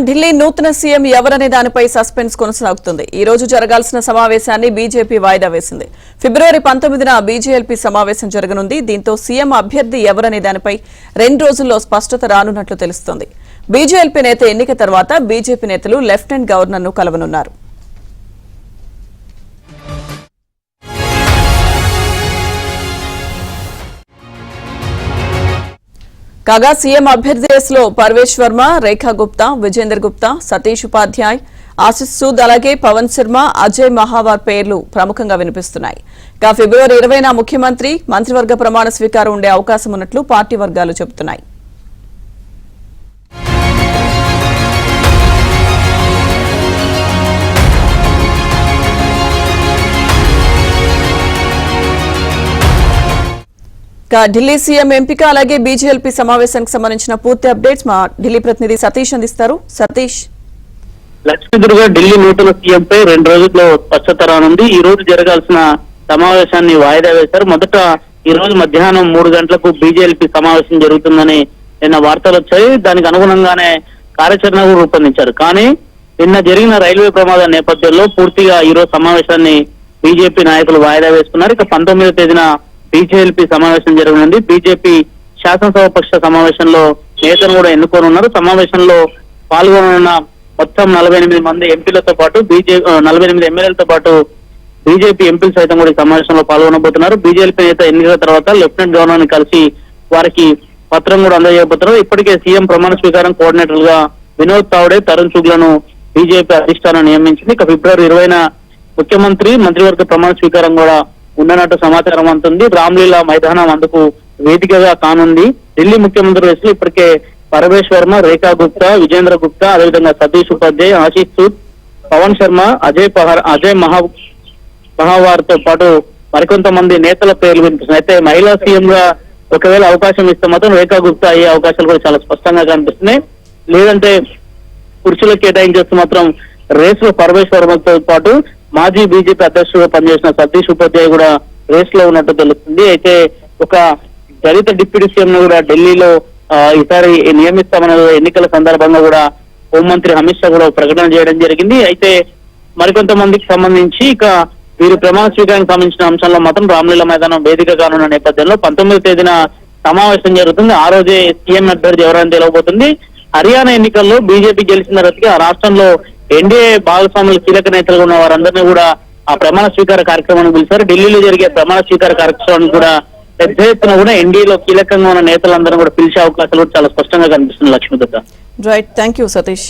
ఢిల్లీ నూతన సీఎం ఎవరనే దానిపై సస్పెన్స్ కొనసాగుతుంది. ఈ రోజు జరగాల్సిన సమావేశాన్ని బీజేపీ వాయిదా వేసింది. ఫిబ్రవరి 19న బీజేఎల్పీ సమావేశం జరగనుంది. దీంతో సీఎం అభ్యర్థి ఎవరనే దానిపై 2 రోజుల్లో స్పష్టత రానున్నట్లు తెలుస్తోంది. బీజేఎల్పీ నేత ఎన్నిక తర్వాత బీజేపీ నేతలు లెఫ్టినెంట్ గవర్నర్ను కలవనున్నారు. కాగా సీఎం అభ్యర్థి రేసులో పర్వేష్ వర్మ, రేఖా గుప్తా, విజేందర్ గుప్తా, సతీష్ ఉపాధ్యాయ్, ఆశిష్ సూద్, అలాగే పవన్ శర్మ, అజయ్ మహావార్ పేర్లు ప్రముఖంగా వినిపిస్తున్నాయి. ఫిబ్రవరి 20న ముఖ్యమంత్రి మంత్రివర్గ ప్రమాణ స్వీకారం ఉండే అవకాశం ఉన్నట్లు పార్టీ వర్గాలు చెబుతున్నాయి. ఢిల్లీ సీఎం ఎంపిక అలాగే బీజేఎల్పీ సమావేశానికి సంబంధించిన పూర్తి అప్డేట్స్ మా ఢిల్లీ ప్రతినిధి సతీష్ అందిస్తారు. సతీష్, లక్ష్మీదుర్గ ఢిల్లీ నూతన సీఎం పై 2 రోజుల్లో స్పష్టత రానుంది. ఈ రోజు జరగాల్సిన సమావేశాన్ని వాయిదా వేశారు. మొదట ఈ రోజు మధ్యాహ్నం 3 గంటలకు బీజేఎల్పీ సమావేశం జరుగుతుందని నిన్న వార్తలు వచ్చాయి. దానికి అనుగుణంగానే కార్యాచరణ రూపొందించారు. కానీ నిన్న జరిగిన రైల్వే ప్రమాద నేపథ్యంలో పూర్తిగా ఈ రోజు సమావేశాన్ని బీజేపీ నాయకులు వాయిదా వేసుకున్నారు. ఇక 19వ తేదీన బీజేఎల్పీ సమావేశం జరగనుంది. బీజేపీ శాసనసభ పక్ష సమావేశంలో నేతను కూడా ఎన్నుకోనున్నారు. సమావేశంలో పాల్గొననున్న మొత్తం 48 మంది ఎంపీలతో పాటు 48 ఎమ్మెల్యేలతో పాటు బీజేపీ ఎంపీలు సైతం కూడా ఈ సమావేశంలో పాల్గొనబోతున్నారు. బీజేపీ నేత ఎన్నికల తర్వాత లెఫ్టినెంట్ గవర్నర్ ని కలిసి వారికి పత్రం కూడా అందజేయబోతున్నారు. ఇప్పటికే సీఎం ప్రమాణ స్వీకారం కోఆర్డినేటర్ గా వినోద్ తావడే, తరుణ్ చుగ్లను బీజేపీ అధిష్టానం నియమించింది. ఇక ఫిబ్రవరి 20న ముఖ్యమంత్రి మంత్రివర్గ ప్రమాణ స్వీకారం కూడా ఉండనట్టు సమాచారం అందుతుంది. రామ్లీలా మైదానం అందుకు వేదికగా కానుంది. ఢిల్లీ ముఖ్యమంత్రి రేసులో ఇప్పటికే పరమేష్ వర్మ, రేఖా గుప్తా, విజేంద్ర గుప్తా, అదేవిధంగా సతీష్ ఉపాధ్యాయ్, ఆశిష్ సూద్, పవన్ శర్మ, అజయ్ మహావార్ తో పాటు మరికొంతమంది నేతల పేర్లు వినిపిస్తున్నాయి. అయితే మహిళా సీఎం గా ఒకవేళ అవకాశం ఇస్తే మాత్రం రేఖా గుప్తా అయ్యే అవకాశాలు కూడా చాలా స్పష్టంగా కనిపిస్తున్నాయి. లేదంటే పురుషులకు కేటాయించేస్తే మాత్రం రేసులో పరమేష్ వర్మతో పాటు మాజీ బీజేపీ అధ్యక్షుడుగా పనిచేసిన సతీష్ ఉపాధ్యాయ్ కూడా రేస్ లో ఉన్నట్టు తెలుస్తుంది. అయితే ఒక దళిత డిప్యూటీ సీఎం ను కూడా ఢిల్లీలో ఈసారి నియమిస్తామనే ఎన్నికల సందర్భంగా కూడా హోంమంత్రి అమిత్ షా కూడా ప్రకటన చేయడం జరిగింది. అయితే మరికొంతమందికి సంబంధించి ఇక వీరి ప్రమాణ స్వీకారానికి సంబంధించిన అంశంలో మాత్రం రామ్లీలా మైదానం వేదిక కానున్న నేపథ్యంలో 19వ తేదీన సమావేశం జరుగుతుంది. ఆ రోజే సీఎం అభ్యర్థి ఎవరైనా తెలియబోతుంది. హర్యానా ఎన్నికల్లో బీజేపీ గెలిచిన తర్వాత ఆ రాష్ట్రంలో ఎన్డీఏ భాగస్వాములు కీలక నేతలుగా ఉన్న వారందరినీ కూడా ఆ ప్రమాణ స్వీకార కార్యక్రమానికి పిలిచారు. ఢిల్లీలో జరిగే ప్రమాణ స్వీకార కార్యక్రమానికి కూడా పెద్ద ఎత్తున కూడా ఎన్డీఏలో కీలకంగా ఉన్న నేతలందరూ కూడా పిలిచే అవకాశాలు చాలా స్పష్టంగా కనిపిస్తుంది. Lakshmi Durga. Right, thank you Satish.